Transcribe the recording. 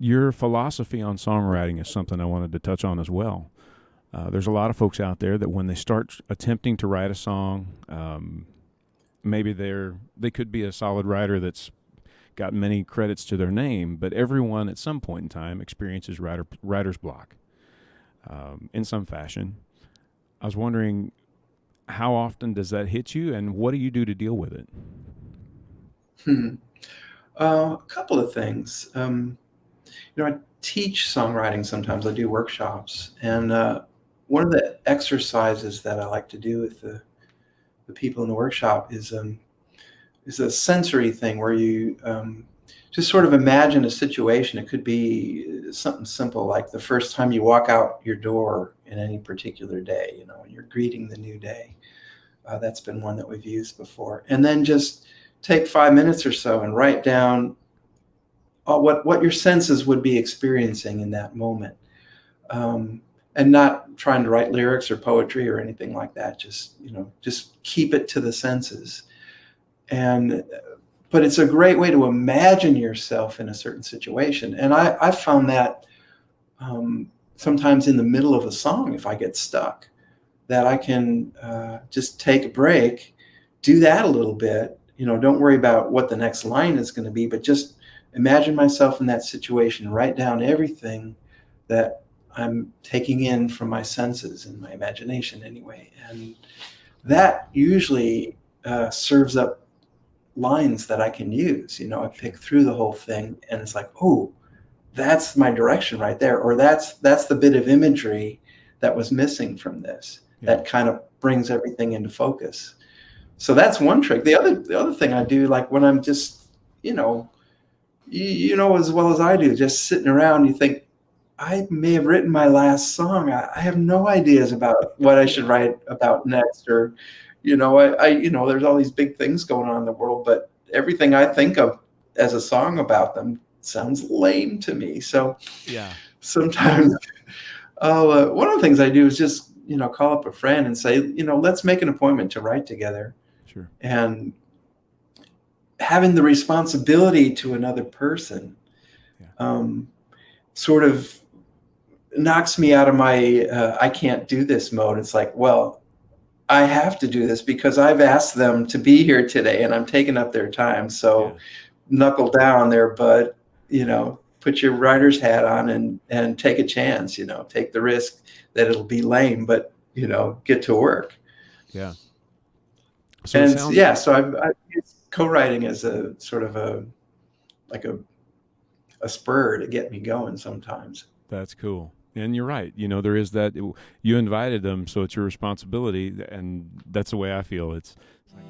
your philosophy on songwriting is something I wanted to touch on as well. There's a lot of folks out there that when they start attempting to write a song, maybe they could be a solid writer that's got many credits to their name, but everyone at some point in time experiences writer's block in some fashion. I was wondering, how often does that hit you, and what do you do to deal with it? Hmm. A couple of things. I teach songwriting sometimes. I do workshops, and one of the exercises that I like to do with the people in the workshop is a sensory thing where you just sort of imagine a situation. It could be something simple like the first time you walk out your door in any particular day, when you're greeting the new day. That's been one that we've used before. And then just take 5 minutes or so and write down what your senses would be experiencing in that moment. And not trying to write lyrics or poetry or anything like that. Just keep it to the senses. And but it's a great way to imagine yourself in a certain situation. And I found that sometimes in the middle of a song, if I get stuck, that I can just take a break, do that a little bit. Don't worry about what the next line is going to be, but just imagine myself in that situation, write down everything that I'm taking in from my senses and my imagination anyway. And that usually serves up lines that I can use. I pick through the whole thing and it's like, oh, that's my direction right there. Or that's the bit of imagery that was missing from this. Yeah. That kind of brings everything into focus. So that's one trick. The other thing I do, like when I'm just, as well as I do, just sitting around, you think, I may have written my last song. I have no ideas about what I should write about next, or, there's all these big things going on in the world, but everything I think of as a song about them sounds lame to me. So Yeah. sometimes one of the things I do is just, call up a friend and say, let's make an appointment to write together. Sure. And having the responsibility to another person sort of knocks me out of my I can't do this mode. It's like, well, I have to do this because I've asked them to be here today and I'm taking up their time. So knuckle down there, bud, put your writer's hat on and take a chance, take the risk that it'll be lame, but, get to work. Yeah. So it sounds, so I've used co-writing as a sort of like a spur to get me going sometimes. that's cool. And you're right. There is that you invited them, so it's your responsibility, and that's the way I feel. It's like